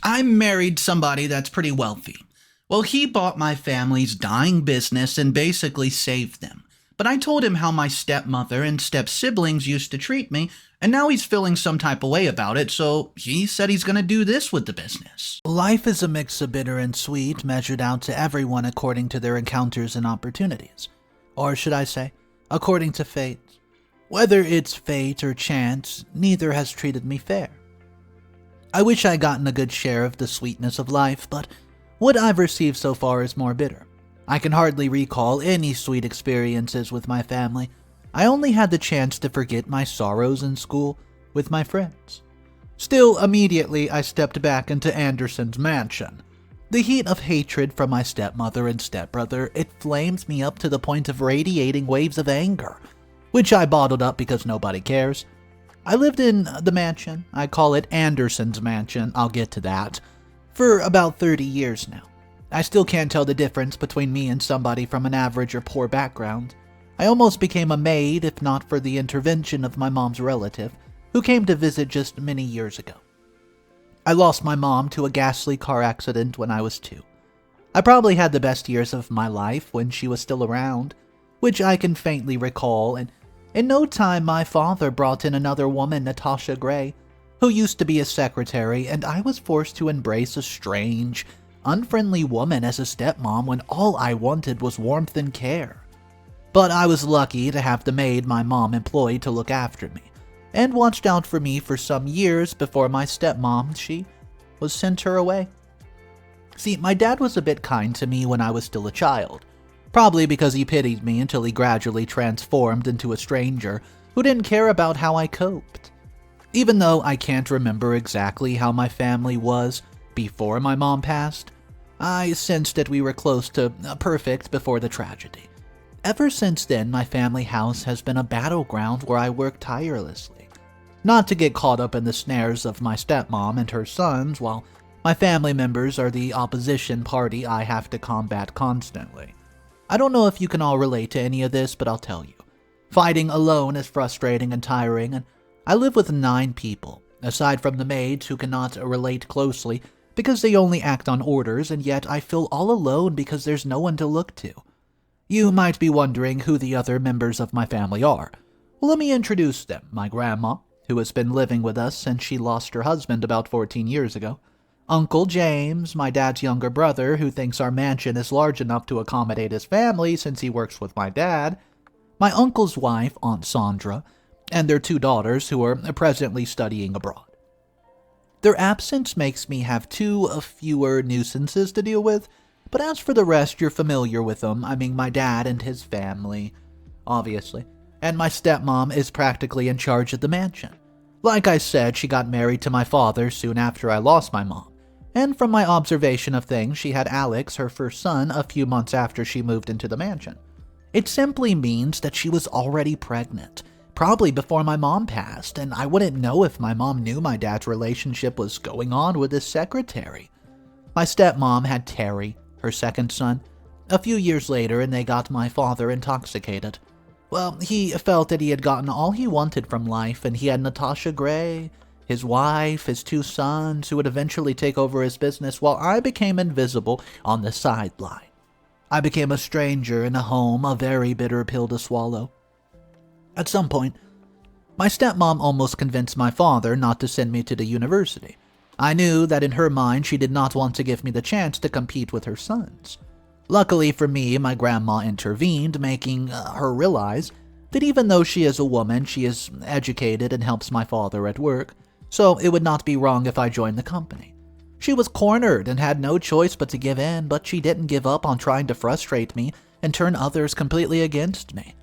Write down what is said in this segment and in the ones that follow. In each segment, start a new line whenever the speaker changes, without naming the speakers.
I married somebody that's pretty wealthy. Well, he bought my family's dying business and basically saved them. But I told him how my stepmother and step siblings used to treat me, and now he's feeling some type of way about it, so he said he's going to do this with the business.
Life is a mix of bitter and sweet, measured out to everyone according to their encounters and opportunities. Or should I say, according to fate. Whether it's fate or chance, neither has treated me fair. I wish I'd gotten a good share of the sweetness of life, but what I've received so far is more bitter. I can hardly recall any sweet experiences with my family. I only had the chance to forget my sorrows in school with my friends. Still, immediately I stepped back into Anderson's mansion. The heat of hatred from my stepmother and stepbrother, it flames me up to the point of radiating waves of anger, which I bottled up because nobody cares. I lived in the mansion, I call it Anderson's mansion, I'll get to that, for about 30 years now. I still can't tell the difference between me and somebody from an average or poor background. I almost became a maid if not for the intervention of my mom's relative, who came to visit just many years ago. I lost my mom to a ghastly car accident when I was 2. I probably had the best years of my life when she was still around, which I can faintly recall, and in no time my father brought in another woman, Natasha Gray, who used to be his secretary, and I was forced to embrace a strange, unfriendly woman as a stepmom when all I wanted was warmth and care. But I was lucky to have the maid my mom employed to look after me, and watched out for me for some years before my stepmom, she was sent her away. See, my dad was a bit kind to me when I was still a child, probably because he pitied me until he gradually transformed into a stranger who didn't care about how I coped. Even though I can't remember exactly how my family was before my mom passed, I sensed that we were close to perfect before the tragedy. Ever since then, my family house has been a battleground where I work tirelessly, not to get caught up in the snares of my stepmom and her sons, while my family members are the opposition party I have to combat constantly. I don't know if you can all relate to any of this, but I'll tell you. Fighting alone is frustrating and tiring, and I live with 9 people, aside from the maids who cannot relate closely because they only act on orders, and yet I feel all alone because there's no one to look to. You might be wondering who the other members of my family are. Well, let me introduce them. My grandma, who has been living with us since she lost her husband about 14 years ago. Uncle James, my dad's younger brother, who thinks our mansion is large enough to accommodate his family since he works with my dad. My uncle's wife, Aunt Sandra, and their 2 daughters who are presently studying abroad. Their absence makes me have 2 fewer nuisances to deal with, but as for the rest, you're familiar with them. I mean, my dad and his family, obviously, and my stepmom is practically in charge of the mansion. Like I said, she got married to my father soon after I lost my mom, and from my observation of things, she had Alex, her first son, a few months after she moved into the mansion. It simply means that she was already pregnant, probably before my mom passed, and I wouldn't know if my mom knew my dad's relationship was going on with his secretary. My stepmom had Terry, her second son, a few years later, and they got my father intoxicated. Well, he felt that he had gotten all he wanted from life, and he had Natasha Gray, his wife, his 2 sons, who would eventually take over his business, while I became invisible on the sideline. I became a stranger in a home, a very bitter pill to swallow. At some point, my stepmom almost convinced my father not to send me to the university. I knew that in her mind she did not want to give me the chance to compete with her sons. Luckily for me, my grandma intervened, making her realize that even though she is a woman, she is educated and helps my father at work, so it would not be wrong if I joined the company. She was cornered and had no choice but to give in, but she didn't give up on trying to frustrate me and turn others completely against me.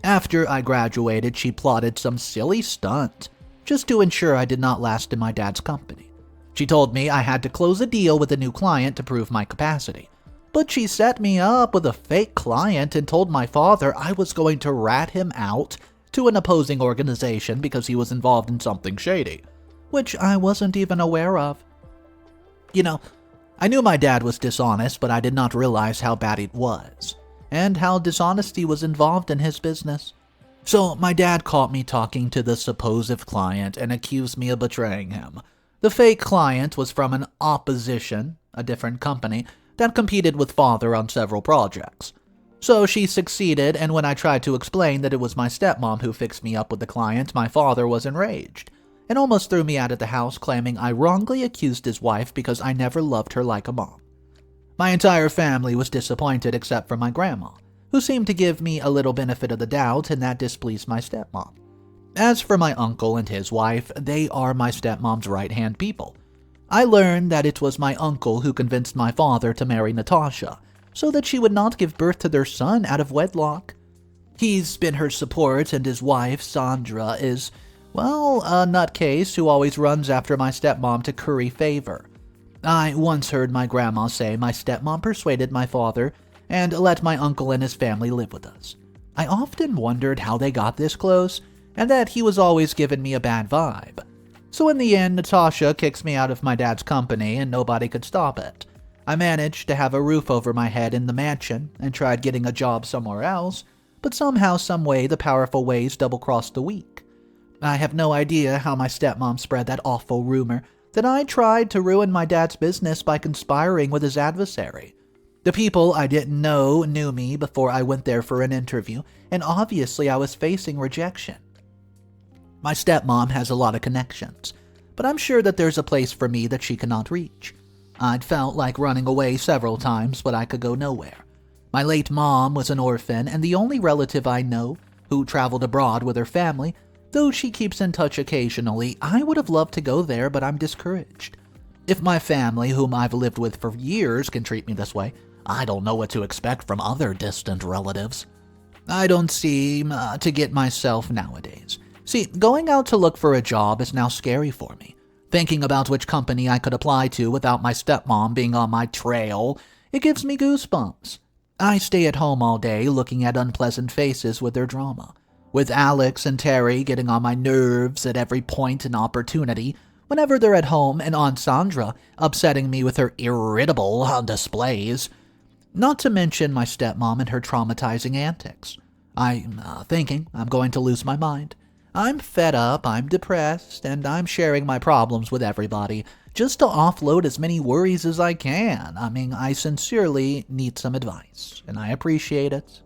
After I graduated, she plotted some silly stunt just to ensure I did not last in my dad's company. She told me I had to close a deal with a new client to prove my capacity. But she set me up with a fake client and told my father I was going to rat him out to an opposing organization because he was involved in something shady, which I wasn't even aware of. You know, I knew my dad was dishonest, but I did not realize how bad it was, and how dishonesty was involved in his business. So my dad caught me talking to the supposed client and accused me of betraying him. The fake client was from an opposition, a different company, that competed with father on several projects. So she succeeded, and when I tried to explain that it was my stepmom who fixed me up with the client, my father was enraged and almost threw me out of the house, claiming I wrongly accused his wife because I never loved her like a mom. My entire family was disappointed except for my grandma, who seemed to give me a little benefit of the doubt, and that displeased my stepmom. As for my uncle and his wife, they are my stepmom's right-hand people. I learned that it was my uncle who convinced my father to marry Natasha, so that she would not give birth to their son out of wedlock. He's been her support, and his wife, Sandra, is, well, a nutcase who always runs after my stepmom to curry favor. I once heard my grandma say my stepmom persuaded my father and let my uncle and his family live with us. I often wondered how they got this close, and that he was always giving me a bad vibe. So in the end, Natasha kicks me out of my dad's company, and nobody could stop it. I managed to have a roof over my head in the mansion and tried getting a job somewhere else, but somehow, someway, the powerful ways double-crossed the weak. I have no idea how my stepmom spread that awful rumor that I tried to ruin my dad's business by conspiring with his adversary. The people I didn't know knew me before I went there for an interview, and obviously I was facing rejection. My stepmom has a lot of connections, but I'm sure that there's a place for me that she cannot reach. I'd felt like running away several times, but I could go nowhere. My late mom was an orphan, and the only relative I know who traveled abroad with her family. Though she keeps in touch occasionally, I would have loved to go there, but I'm discouraged. If my family, whom I've lived with for years, can treat me this way, I don't know what to expect from other distant relatives. I don't seem to get myself nowadays. See, going out to look for a job is now scary for me. Thinking about which company I could apply to without my stepmom being on my trail, it gives me goosebumps. I stay at home all day looking at unpleasant faces with their drama, with Alex and Terry getting on my nerves at every point and opportunity whenever they're at home, and Aunt Sandra upsetting me with her irritable displays. Not to mention my stepmom and her traumatizing antics. I'm thinking I'm going to lose my mind. I'm fed up, I'm depressed, and I'm sharing my problems with everybody just to offload as many worries as I can. I sincerely need some advice, and I appreciate it.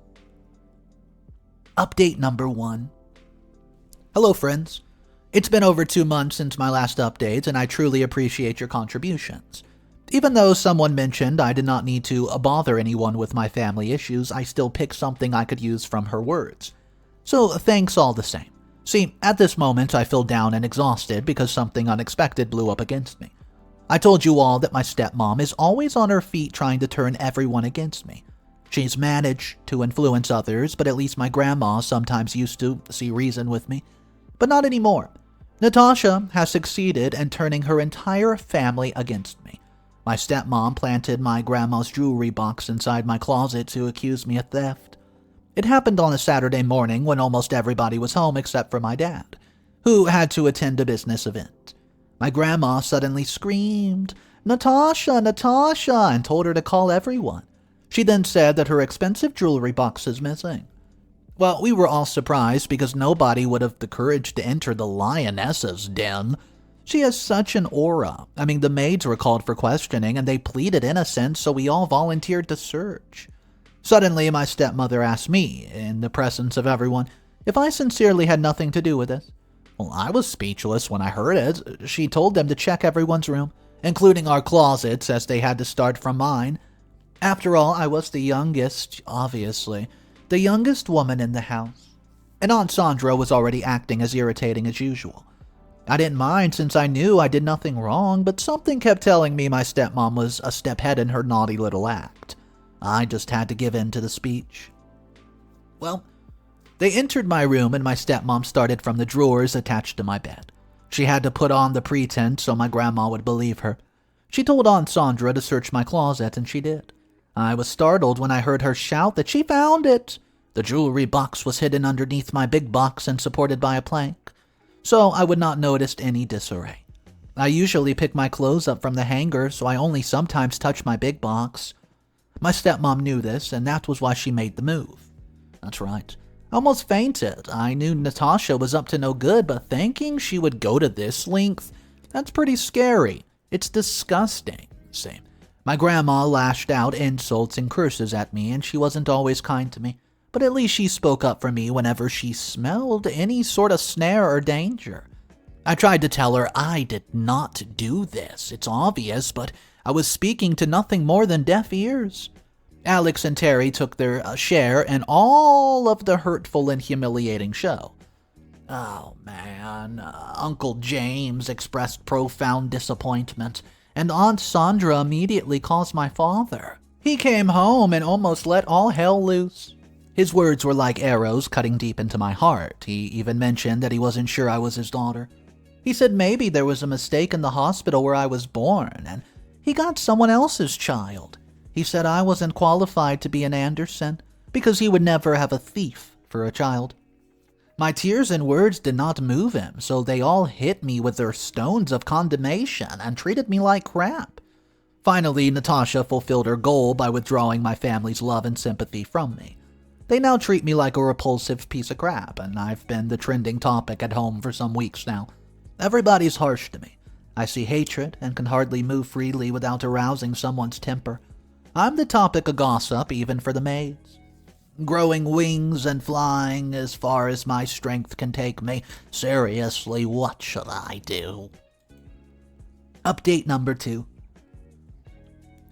Update number 1. Hello, friends. It's been over 2 months since my last update, and I truly appreciate your contributions. Even though someone mentioned I did not need to bother anyone with my family issues, I still picked something I could use from her words. So thanks all the same. See, at this moment I feel down and exhausted because something unexpected blew up against me. I told you all that my stepmom is always on her feet trying to turn everyone against me. She's managed to influence others, but at least my grandma sometimes used to see reason with me. But not anymore. Natasha has succeeded in turning her entire family against me. My stepmom planted my grandma's jewelry box inside my closet to accuse me of theft. It happened on a Saturday morning when almost everybody was home except for my dad, who had to attend a business event. My grandma suddenly screamed, "Natasha, Natasha," and told her to call everyone. She then said that her expensive jewelry box is missing. Well, we were all surprised because nobody would have the courage to enter the lioness's den. She has such an aura. The maids were called for questioning and they pleaded innocence, so we all volunteered to search. Suddenly, my stepmother asked me, in the presence of everyone, if I sincerely had nothing to do with it. Well, I was speechless when I heard it. She told them to check everyone's room, including our closets, as they had to start from mine. After all, I was the youngest, obviously. The youngest woman in the house. And Aunt Sandra was already acting as irritating as usual. I didn't mind since I knew I did nothing wrong, but something kept telling me my stepmom was a step ahead in her naughty little act. I just had to give in to the speech. Well, they entered my room and my stepmom started from the drawers attached to my bed. She had to put on the pretense so my grandma would believe her. She told Aunt Sandra to search my closet, and she did. I was startled when I heard her shout that she found it. The jewelry box was hidden underneath my big box and supported by a plank, so I would not notice any disarray. I usually pick my clothes up from the hanger, so I only sometimes touch my big box. My stepmom knew this, and that was why she made the move. That's right. I almost fainted. I knew Natasha was up to no good, but thinking she would go to this length, That's pretty scary. It's disgusting. See, my grandma lashed out insults and curses at me, and she wasn't always kind to me. But at least she spoke up for me whenever she smelled any sort of snare or danger. I tried to tell her I did not do this. It's obvious, but I was speaking to nothing more than deaf ears. Alex and Terry took their share in all of the hurtful and humiliating show. Oh man, Uncle James expressed profound disappointment, and Aunt Sandra immediately calls my father. He came home and almost let all hell loose. His words were like arrows cutting deep into my heart. He even mentioned that he wasn't sure I was his daughter. He said maybe there was a mistake in the hospital where I was born, and he got someone else's child. He said I wasn't qualified to be an Anderson because he would never have a thief for a child. My tears and words did not move him, so they all hit me with their stones of condemnation and treated me like crap. Finally, Natasha fulfilled her goal by withdrawing my family's love and sympathy from me. They now treat me like a repulsive piece of crap, and I've been the trending topic at home for some weeks now. Everybody's harsh to me. I see hatred and can hardly move freely without arousing someone's temper. I'm the topic of gossip even for the maids. Growing wings and flying as far as my strength can take me. Seriously, what should I do? Update number 2.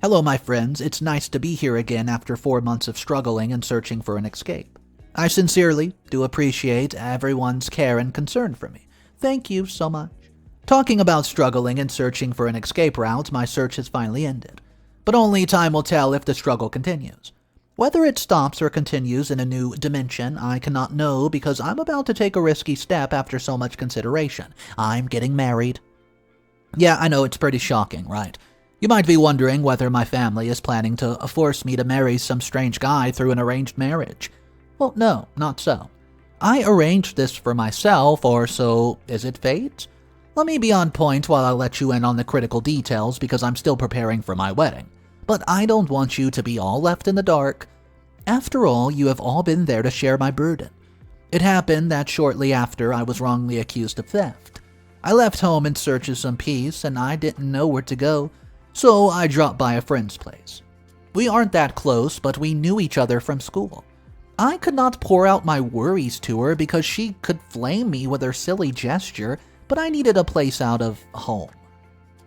Hello, my friends. It's nice to be here again after 4 months of struggling and searching for an escape. I sincerely do appreciate everyone's care and concern for me. Thank you so much. Talking about struggling and searching for an escape route, my search has finally ended. But only time will tell if the struggle continues. Whether it stops or continues in a new dimension, I cannot know because I'm about to take a risky step after so much consideration. I'm getting married. Yeah, I know it's pretty shocking, right? You might be wondering whether my family is planning to force me to marry some strange guy through an arranged marriage. Well, no, not so. I arranged this for myself, or so is it fate? Let me be on point while I let you in on the critical details because I'm still preparing for my wedding. But I don't want you to be all left in the dark. After all, you have all been there to share my burden. It happened that shortly after I was wrongly accused of theft. I left home in search of some peace, and I didn't know where to go, so I dropped by a friend's place. We aren't that close, but we knew each other from school. I could not pour out my worries to her because she could flame me with her silly gesture, but I needed a place out of home.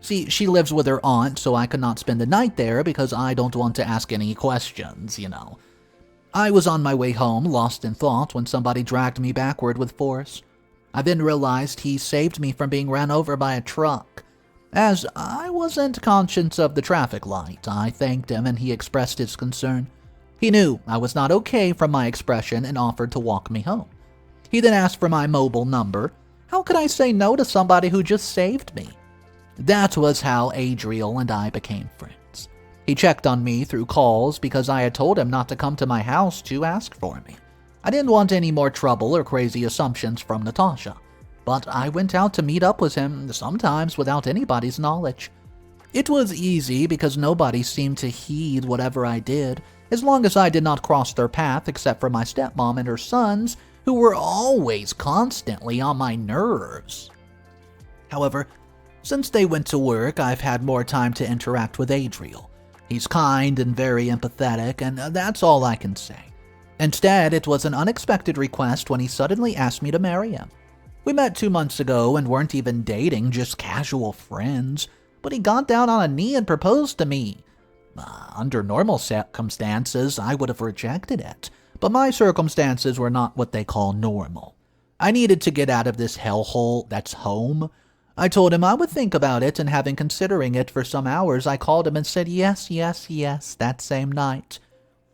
See, she lives with her aunt, so I could not spend the night there because I don't want to ask any questions, you know. I was on my way home, lost in thought, when somebody dragged me backward with force. I then realized he saved me from being ran over by a truck. As I wasn't conscious of the traffic light, I thanked him and he expressed his concern. He knew I was not okay from my expression and offered to walk me home. He then asked for my mobile number. How could I say no to somebody who just saved me? That was how Adriel and I became friends. He checked on me through calls because I had told him not to come to my house to ask for me. I didn't want any more trouble or crazy assumptions from Natasha, but I went out to meet up with him, sometimes without anybody's knowledge. It was easy because nobody seemed to heed whatever I did, as long as I did not cross their path except for my stepmom and her sons, who were always constantly on my nerves. However, since they went to work, I've had more time to interact with Adriel. He's kind and very empathetic, and that's all I can say. Instead, it was an unexpected request when he suddenly asked me to marry him. We met 2 months ago and weren't even dating, just casual friends, but he got down on a knee and proposed to me. Under normal circumstances, I would have rejected it, but my circumstances were not what they call normal. I needed to get out of this hellhole that's home. I told him I would think about it, and having considering it for some hours, I called him and said yes, yes, yes, that same night.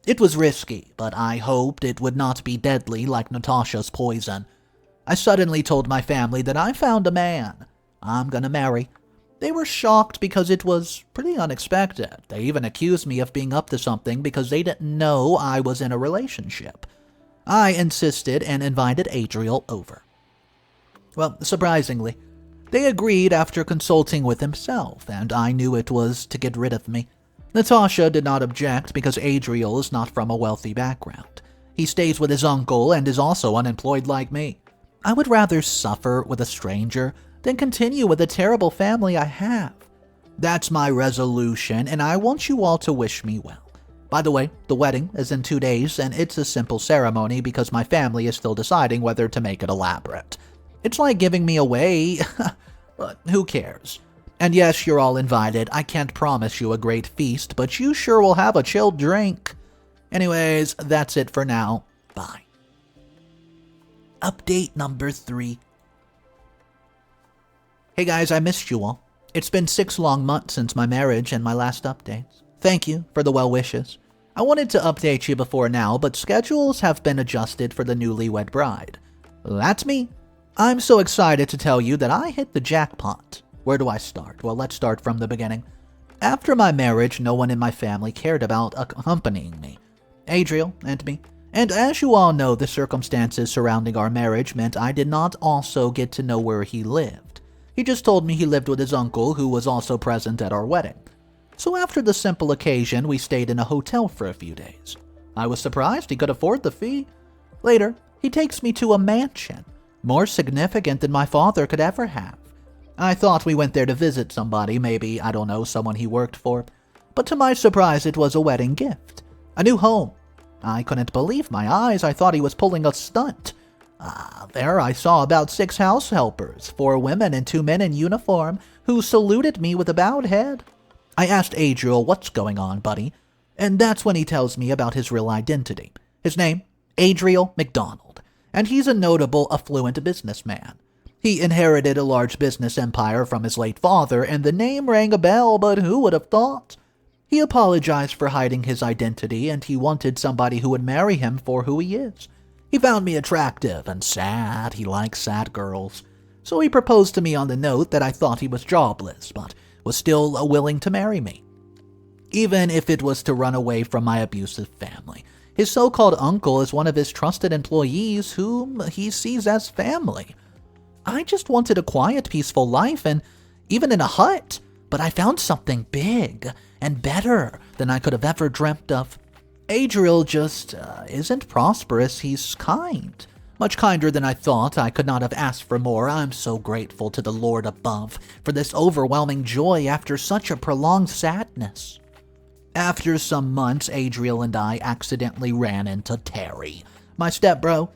It was risky, but I hoped it would not be deadly like Natasha's poison. I suddenly told my family that I found a man I'm gonna marry. They were shocked because it was pretty unexpected. They even accused me of being up to something because they didn't know I was in a relationship. I insisted and invited Adriel over. Well, surprisingly, they agreed after consulting with himself, and I knew it was to get rid of me. Natasha did not object because Adriel is not from a wealthy background. He stays with his uncle and is also unemployed like me. I would rather suffer with a stranger than continue with the terrible family I have. That's my resolution, and I want you all to wish me well. By the way, the wedding is in 2 days, and it's a simple ceremony because my family is still deciding whether to make it elaborate. It's like giving me away, but who cares? And yes, you're all invited. I can't promise you a great feast, but you sure will have a chilled drink. Anyways, that's it for now. Bye. Update number 3. Hey guys, I missed you all. It's been 6 long months since my marriage and my last updates. Thank you for the well wishes. I wanted to update you before now, but schedules have been adjusted for the newlywed bride. That's me. I'm so excited to tell you that I hit the jackpot. Where do I start? Well, let's start from the beginning. After my marriage, no one in my family cared about accompanying me. Adriel and me. And as you all know, the circumstances surrounding our marriage meant I did not also get to know where he lived. He just told me he lived with his uncle, who was also present at our wedding. So after the simple occasion, we stayed in a hotel for a few days. I was surprised he could afford the fee. Later, he takes me to a mansion, more significant than my father could ever have. I thought we went there to visit somebody, maybe, I don't know, someone he worked for. But to my surprise, it was a wedding gift. A new home. I couldn't believe my eyes. I thought he was pulling a stunt. There I saw about 6 house helpers, 4 women and 2 men in uniform, who saluted me with a bowed head. I asked Adriel, "What's going on, buddy?" And that's when he tells me about his real identity. His name, Adriel McDonald, and he's a notable, affluent businessman. He inherited a large business empire from his late father, and the name rang a bell, but who would have thought? He apologized for hiding his identity, and he wanted somebody who would marry him for who he is. He found me attractive and sad. He likes sad girls. So he proposed to me on the note that I thought he was jobless, but was still willing to marry me, even if it was to run away from my abusive family. His so-called uncle is one of his trusted employees whom he sees as family. I just wanted a quiet, peaceful life, and even in a hut, but I found something big and better than I could have ever dreamt of. Adriel just isn't prosperous. He's kind. Much kinder than I thought. I could not have asked for more. I'm so grateful to the Lord above for this overwhelming joy after such a prolonged sadness. After some months, Adriel and I accidentally ran into Terry, my stepbro.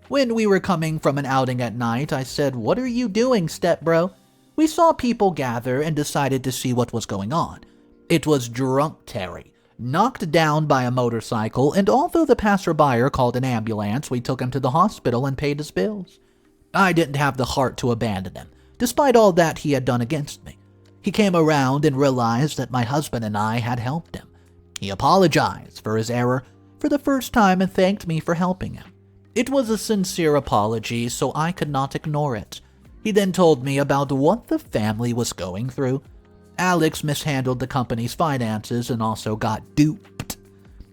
When we were coming from an outing at night, I said, "What are you doing, stepbro?" We saw people gather and decided to see what was going on. It was drunk Terry, knocked down by a motorcycle, and although the passerby called an ambulance, we took him to the hospital and paid his bills. I didn't have the heart to abandon him, despite all that he had done against me. He came around and realized that my husband and I had helped him. He apologized for his error for the first time and thanked me for helping him. It was a sincere apology, so I could not ignore it. He then told me about what the family was going through. Alex mishandled the company's finances and also got duped.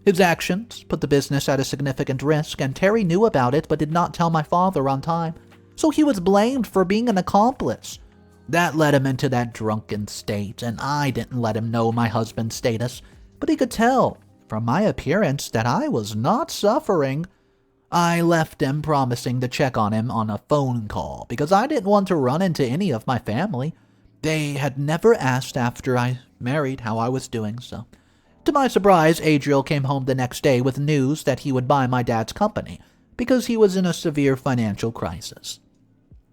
His actions put the business at a significant risk, and Terry knew about it but did not tell my father on time, so he was blamed for being an accomplice. That led him into that drunken state, and I didn't let him know my husband's status, but he could tell from my appearance that I was not suffering. I left him, promising to check on him on a phone call because I didn't want to run into any of my family. They had never asked after I married how I was doing, so. To my surprise, Adriel came home the next day with news that he would buy my dad's company because he was in a severe financial crisis.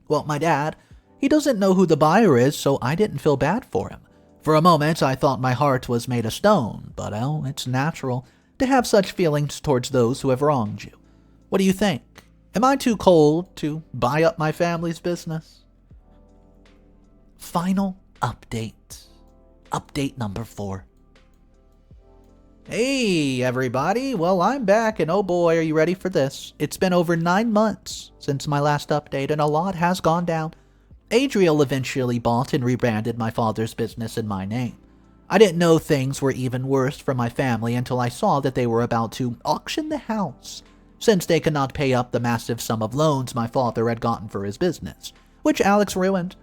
Well, my dad, he doesn't know who the buyer is, so I didn't feel bad for him. For a moment, I thought my heart was made of stone, but it's natural to have such feelings towards those who have wronged you. What do you think? Am I too cold to buy up my family's business? Final update. Update number 4. Hey, everybody. Well, I'm back, and oh boy, are you ready for this? It's been over 9 months since my last update, and a lot has gone down. Adriel eventually bought and rebranded my father's business in my name. I didn't know things were even worse for my family until I saw that they were about to auction the house, since they could not pay up the massive sum of loans my father had gotten for his business, which Alex ruined.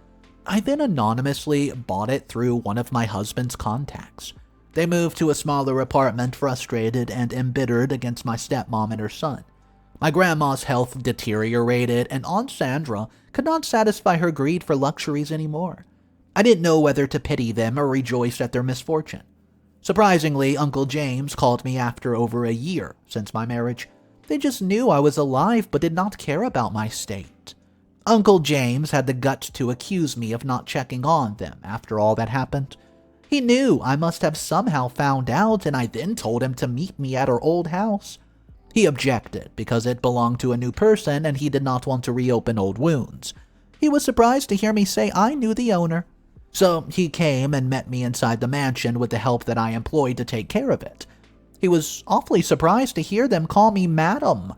I then anonymously bought it through one of my husband's contacts. They moved to a smaller apartment, frustrated and embittered against my stepmom and her son. My grandma's health deteriorated, and Aunt Sandra could not satisfy her greed for luxuries anymore. I didn't know whether to pity them or rejoice at their misfortune. Surprisingly, Uncle James called me after over a year since my marriage. They just knew I was alive but did not care about my state. Uncle James had the guts to accuse me of not checking on them after all that happened. He knew I must have somehow found out, and I then told him to meet me at our old house. He objected because it belonged to a new person and he did not want to reopen old wounds. He was surprised to hear me say I knew the owner. So he came and met me inside the mansion with the help that I employed to take care of it. He was awfully surprised to hear them call me Madam.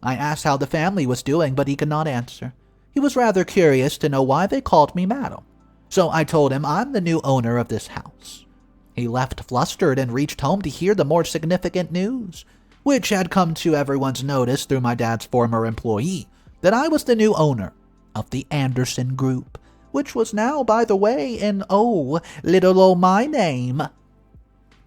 I asked how the family was doing, but he could not answer. He was rather curious to know why they called me Madam. So I told him I'm the new owner of this house. He left flustered and reached home to hear the more significant news, which had come to everyone's notice through my dad's former employee, that I was the new owner of the Anderson Group, which was now, by the way, in, little old my name.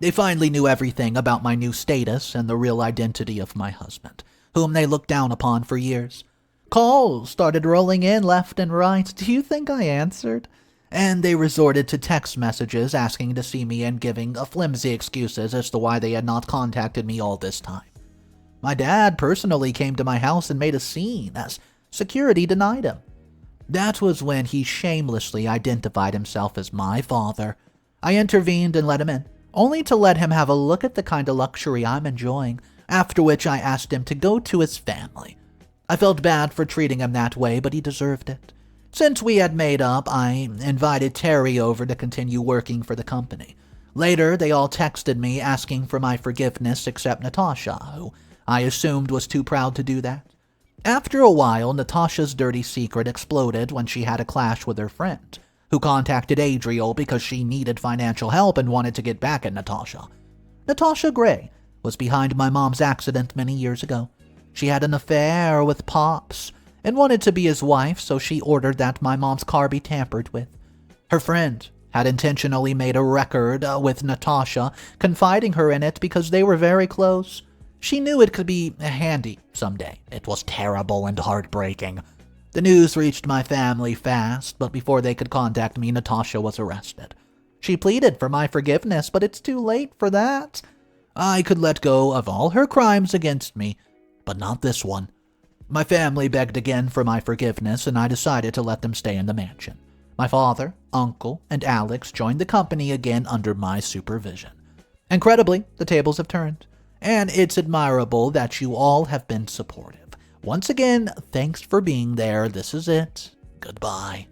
They finally knew everything about my new status and the real identity of my husband, whom they looked down upon for years. Calls started rolling in left and right. Do you think I answered? And they resorted to text messages asking to see me and giving flimsy excuses as to why they had not contacted me all this time. My dad personally came to my house and made a scene as security denied him. That was when he shamelessly identified himself as my father. I intervened and let him in, only to let him have a look at the kind of luxury I'm enjoying, after which I asked him to go to his family. I felt bad for treating him that way, but he deserved it. Since we had made up, I invited Terry over to continue working for the company. Later, they all texted me asking for my forgiveness except Natasha, who I assumed was too proud to do that. After a while, Natasha's dirty secret exploded when she had a clash with her friend, who contacted Adriel because she needed financial help and wanted to get back at Natasha. Natasha Gray was behind my mom's accident many years ago. She had an affair with Pops and wanted to be his wife, so she ordered that my mom's car be tampered with. Her friend had intentionally made a record with Natasha, confiding her in it because they were very close. She knew it could be handy someday. It was terrible and heartbreaking. The news reached my family fast, but before they could contact me, Natasha was arrested. She pleaded for my forgiveness, but it's too late for that. I could let go of all her crimes against me, but not this one. My family begged again for my forgiveness, and I decided to let them stay in the mansion. My father, uncle, and Alex joined the company again under my supervision. Incredibly, the tables have turned, and it's admirable that you all have been supportive. Once again, thanks for being there. This is it. Goodbye.